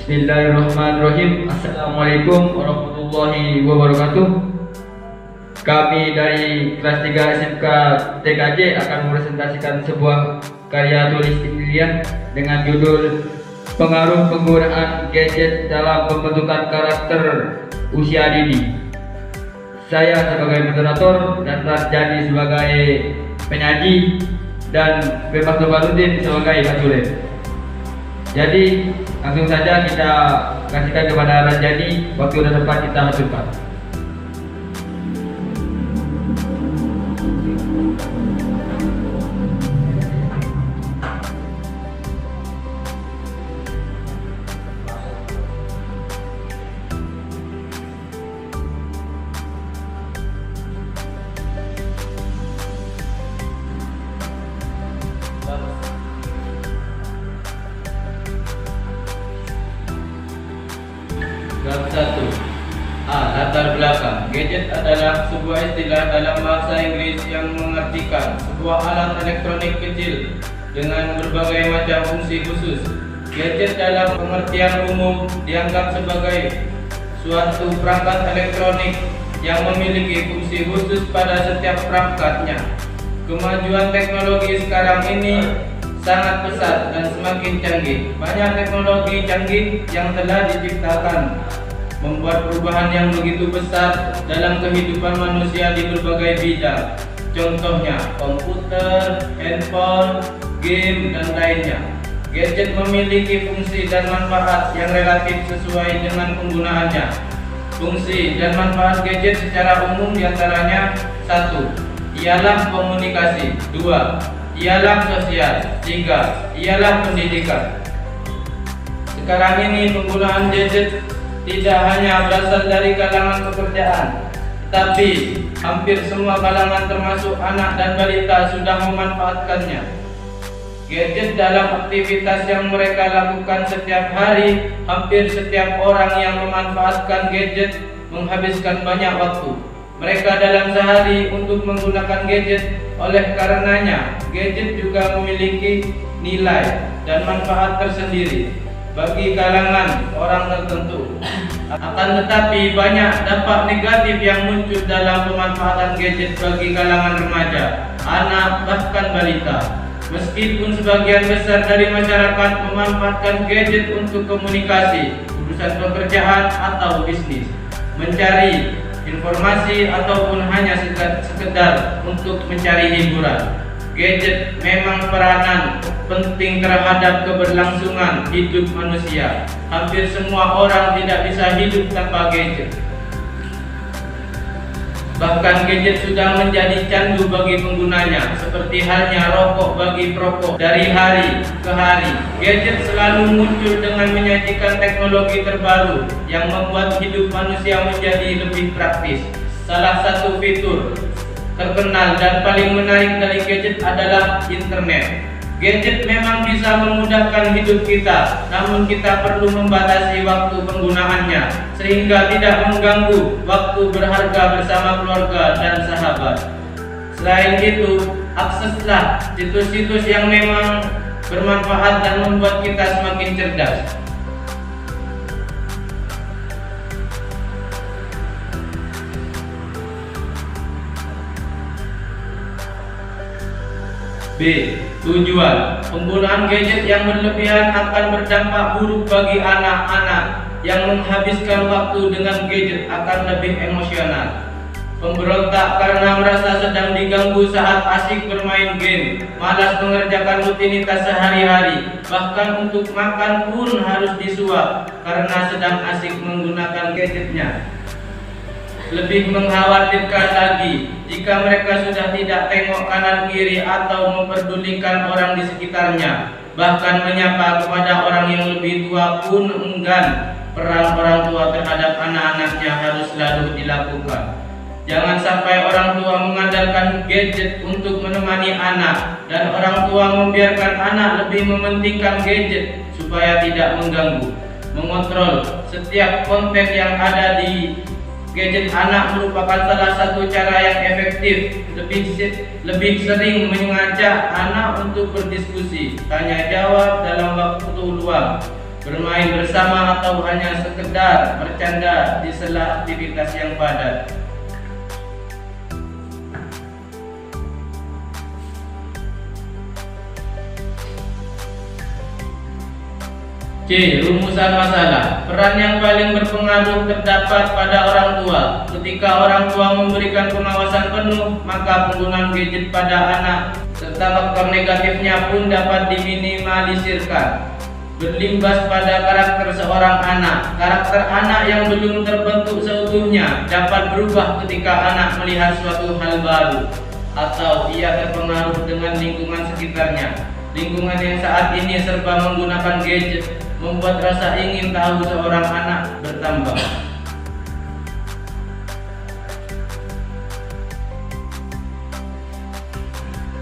Bismillahirrahmanirrahim. Assalamualaikum warahmatullahi wabarakatuh. Kami dari kelas 3 SMK TKJ akan mempresentasikan sebuah karya tulis ilmiah dengan judul Pengaruh Penggunaan Gadget dalam Pembentukan Karakter Usia Dini. Saya sebagai moderator dan Tarjani sebagai penyaji dan Bebas Nurbanuddin sebagai konsulen. Jadi langsung saja kita kasihkan kepada Ranjani, waktu dan tempat kita haturkan. Bab 1. Latar belakang. Gadget adalah sebuah istilah dalam bahasa Inggris yang mengartikan sebuah alat elektronik kecil dengan berbagai macam fungsi khusus. Gadget dalam pengertian umum dianggap sebagai suatu perangkat elektronik yang memiliki fungsi khusus pada setiap perangkatnya. Kemajuan teknologi sekarang ini sangat pesat dan semakin canggih. Banyak teknologi canggih yang telah diciptakan membuat perubahan yang begitu besar dalam kehidupan manusia di berbagai bidang. Contohnya komputer, handphone, game, dan lainnya. Gadget memiliki fungsi dan manfaat yang relatif sesuai dengan penggunaannya. Fungsi dan manfaat gadget secara umum diantaranya: 1. Ialah komunikasi. 2. Ialah sosial. 3. Ialah pendidikan. Sekarang ini penggunaan gadget tidak hanya berasal dari kalangan pekerjaan, tetapi hampir semua kalangan termasuk anak dan balita sudah memanfaatkannya. Gadget dalam aktivitas yang mereka lakukan setiap hari, hampir setiap orang yang memanfaatkan gadget menghabiskan banyak waktu mereka dalam sehari untuk menggunakan gadget. Oleh karenanya, gadget juga memiliki nilai dan manfaat tersendiri bagi kalangan orang tertentu. Akan tetapi banyak dampak negatif yang muncul dalam pemanfaatan gadget bagi kalangan remaja, anak, bahkan balita. Meskipun sebagian besar dari masyarakat memanfaatkan gadget untuk komunikasi, urusan pekerjaan atau bisnis, mencari informasi, ataupun hanya sekedar untuk mencari hiburan, gadget memang peranan penting terhadap keberlangsungan hidup manusia. Hampir semua orang tidak bisa hidup tanpa gadget. Bahkan gadget sudah menjadi candu bagi penggunanya, seperti halnya rokok bagi perokok. Dari hari ke hari, gadget selalu muncul dengan menyajikan teknologi terbaru yang membuat hidup manusia menjadi lebih praktis. Salah satu fitur terkenal dan paling menarik dari gadget adalah internet. Gadget memang bisa memudahkan hidup kita, namun kita perlu membatasi waktu penggunaannya sehingga tidak mengganggu waktu berharga bersama keluarga dan sahabat. Selain itu, akseslah situs-situs yang memang bermanfaat dan membuat kita semakin cerdas. B. Tujuan. Penggunaan gadget yang berlebihan akan berdampak buruk bagi anak-anak. Yang menghabiskan waktu dengan gadget akan lebih emosional, pemberontak karena merasa sedang diganggu saat asyik bermain game, malas mengerjakan rutinitas sehari-hari, bahkan untuk makan pun harus disuap karena sedang asyik menggunakan gadgetnya. Lebih mengkhawatirkan lagi, jika mereka sudah tidak tengok kanan kiri atau memperdulikan orang di sekitarnya, bahkan menyapa kepada orang yang lebih tua pun enggan. Peran orang tua terhadap anak-anaknya harus selalu dilakukan. Jangan sampai orang tua mengandalkan gadget untuk menemani anak, dan orang tua membiarkan anak lebih mementingkan gadget supaya tidak mengganggu. Mengontrol setiap konten yang ada di gadget anak merupakan salah satu cara yang efektif. Lebih sering mengajak anak untuk berdiskusi, tanya jawab dalam waktu luang, bermain bersama atau hanya sekedar bercanda di sela aktivitas yang padat. C. Rumusan masalah. Peran yang paling berpengaruh terdapat pada orang tua. Ketika orang tua memberikan pengawasan penuh, maka penggunaan gadget pada anak serta faktor negatifnya pun dapat diminimalisirkan. Berlimbas pada karakter seorang anak. Karakter anak yang belum terbentuk seutuhnya dapat berubah ketika anak melihat suatu hal baru atau ia terpengaruh dengan lingkungan sekitarnya. Lingkungan yang saat ini serba menggunakan gadget membuat rasa ingin tahu seorang anak bertambah.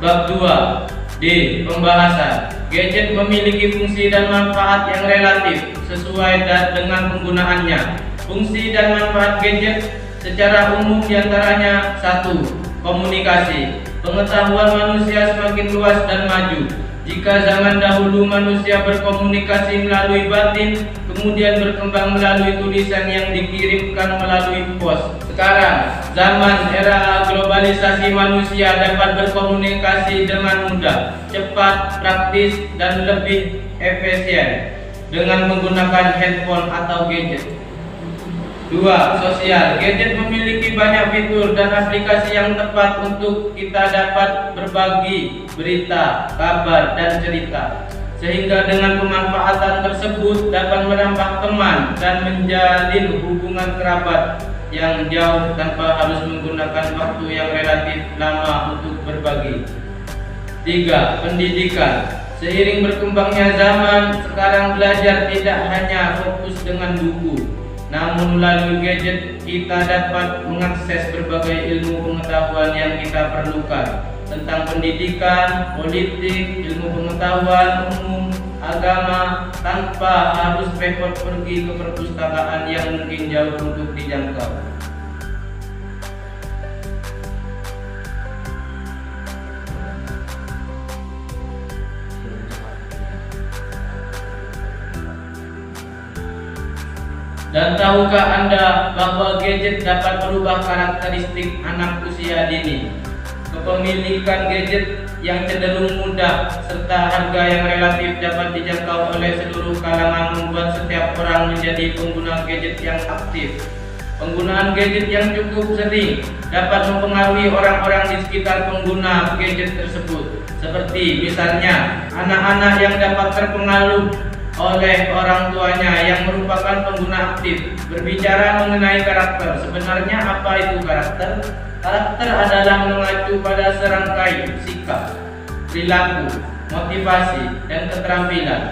Bab 2. D. Pembahasan. Gadget memiliki fungsi dan manfaat yang relatif sesuai dengan penggunaannya. Fungsi dan manfaat gadget secara umum diantaranya: 1. Komunikasi. Pengetahuan manusia semakin luas dan maju. Jika zaman dahulu manusia berkomunikasi melalui batin, kemudian berkembang melalui tulisan yang dikirimkan melalui pos. Sekarang, zaman era globalisasi, manusia dapat berkomunikasi dengan mudah, cepat, praktis, dan lebih efisien dengan menggunakan handphone atau gadget. 2. Sosial. Gadget memiliki banyak fitur dan aplikasi yang tepat untuk kita dapat berbagi berita, kabar, dan cerita. Sehingga dengan pemanfaatan tersebut dapat menambah teman dan menjalin hubungan kerabat yang jauh tanpa harus menggunakan waktu yang relatif lama untuk berbagi. 3. Pendidikan. Seiring berkembangnya zaman, sekarang belajar tidak hanya fokus dengan buku, namun melalui gadget kita dapat mengakses berbagai ilmu pengetahuan yang kita perlukan tentang pendidikan, politik, ilmu pengetahuan umum, agama, tanpa harus repot pergi ke perpustakaan yang mungkin jauh untuk dijangkau. Dan tahukah Anda bahwa gadget dapat merubah karakteristik anak usia dini? Kepemilikan gadget yang cenderung mudah serta harga yang relatif dapat dijangkau oleh seluruh kalangan membuat setiap orang menjadi pengguna gadget yang aktif. Penggunaan gadget yang cukup sering dapat mempengaruhi orang-orang di sekitar pengguna gadget tersebut. Seperti misalnya anak-anak yang dapat terpengaruh oleh orang tuanya yang merupakan pengguna aktif. Berbicara mengenai karakter, sebenarnya apa itu karakter? Karakter adalah mengacu pada serangkai sikap, perilaku, motivasi, dan keterampilan.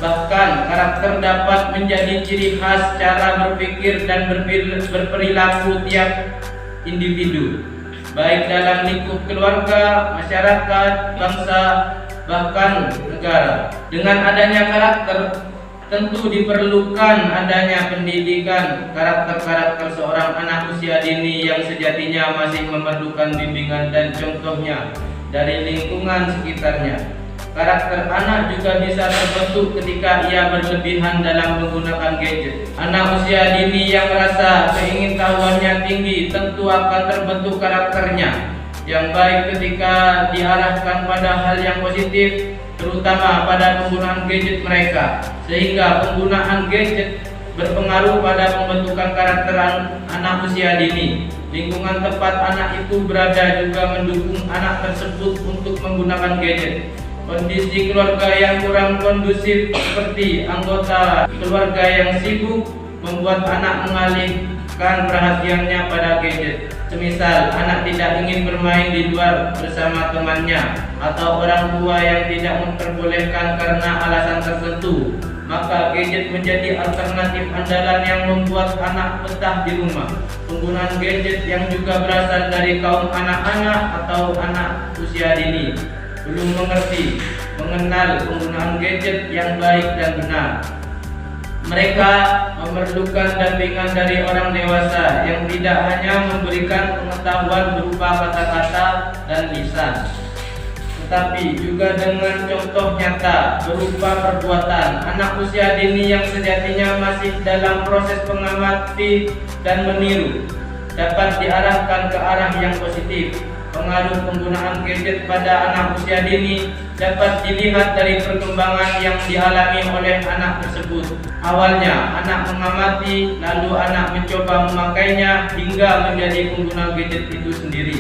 Bahkan karakter dapat menjadi ciri khas cara berpikir dan berperilaku tiap individu, baik dalam lingkup keluarga, masyarakat, bangsa, bahkan negara. Dengan adanya karakter, tentu diperlukan adanya pendidikan karakter-karakter seorang anak usia dini yang sejatinya masih memerlukan bimbingan dan contohnya dari lingkungan sekitarnya. Karakter anak juga bisa terbentuk ketika ia berlebihan dalam menggunakan gadget. Anak usia dini yang merasa keingintahuannya tinggi tentu akan terbentuk karakternya yang baik ketika diarahkan pada hal yang positif, terutama pada penggunaan gadget mereka, sehingga penggunaan gadget berpengaruh pada pembentukan karakter anak usia dini. Lingkungan tempat anak itu berada juga mendukung anak tersebut untuk menggunakan gadget. Kondisi keluarga yang kurang kondusif seperti anggota keluarga yang sibuk membuat anak mengalihkan perhatiannya pada gadget. Semisal anak tidak ingin bermain di luar bersama temannya, atau orang tua yang tidak memperbolehkan karena alasan tertentu, maka gadget menjadi alternatif andalan yang membuat anak betah di rumah. Penggunaan gadget yang juga berasal dari kaum anak-anak atau anak usia dini belum mengenal penggunaan gadget yang baik dan benar. Mereka memerlukan dampingan dari orang dewasa yang tidak hanya memberikan pengetahuan berupa kata-kata dan lisan, tetapi juga dengan contoh nyata berupa perbuatan. Anak usia dini yang sejatinya masih dalam proses mengamati dan meniru dapat diarahkan ke arah yang positif. Pengaruh penggunaan gadget pada anak usia dini dapat dilihat dari perkembangan yang dialami oleh anak tersebut. Awalnya anak mengamati, lalu anak mencoba memakainya hingga menjadi pengguna gadget itu sendiri.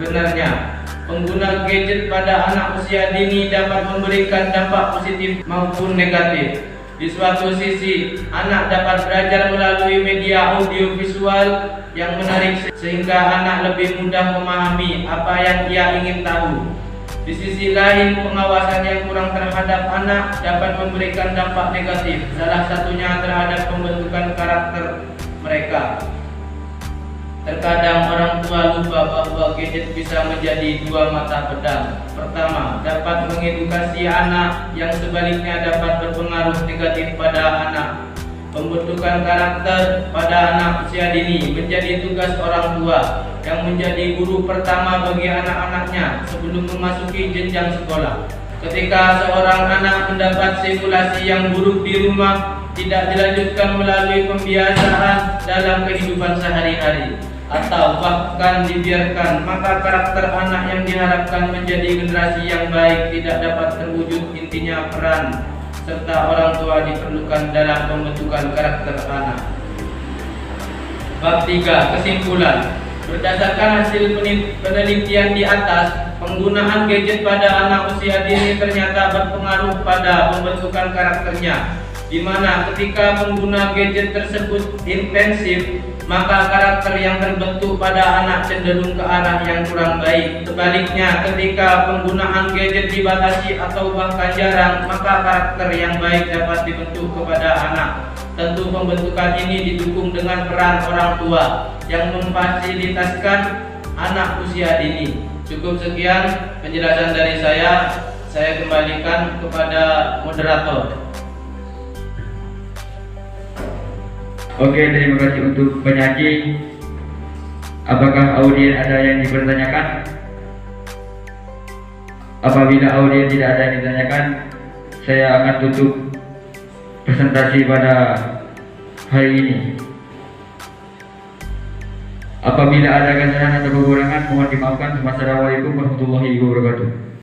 Sebenarnya, pengguna gadget pada anak usia dini dapat memberikan dampak positif maupun negatif. Di suatu sisi, anak dapat belajar melalui media audiovisual yang menarik sehingga anak lebih mudah memahami apa yang ia ingin tahu. Di sisi lain, pengawasan yang kurang terhadap anak dapat memberikan dampak negatif, salah satunya terhadap pembentukan karakter mereka. Terkadang orang tua lupa bahwa gadget bisa menjadi dua mata pedang. Pertama, dapat mengedukasi anak, yang sebaliknya dapat berpengaruh negatif pada anak. Pembentukan karakter pada anak usia dini menjadi tugas orang tua yang menjadi guru pertama bagi anak-anaknya sebelum memasuki jenjang sekolah. Ketika seorang anak mendapat simulasi yang buruk di rumah, tidak dilanjutkan melalui pembiasaan dalam kehidupan sehari-hari, atau bahkan dibiarkan, maka karakter anak yang diharapkan menjadi generasi yang baik tidak dapat terwujud. Intinya peran serta orang tua diperlukan dalam pembentukan karakter anak. Bab 3. Kesimpulan. Berdasarkan hasil penelitian di atas, penggunaan gadget pada anak usia dini ternyata berpengaruh pada pembentukan karakternya, di mana ketika pengguna gadget tersebut intensif, maka karakter yang terbentuk pada anak cenderung ke arah yang kurang baik. Sebaliknya, ketika penggunaan gadget dibatasi atau bahkan jarang, maka karakter yang baik dapat dibentuk kepada anak. Tentu pembentukan ini didukung dengan peran orang tua yang memfasilitasikan anak usia dini. Cukup sekian penjelasan dari saya kembalikan kepada moderator. Oke, terima kasih untuk penyaji. Apakah audien ada yang dipertanyakan? Apabila audien tidak ada yang ditanyakan, saya akan tutup presentasi pada hari ini. Apabila ada kesalahan atau kekurangan, mohon dimaafkan. Wassalamualaikum warahmatullahi wabarakatuh.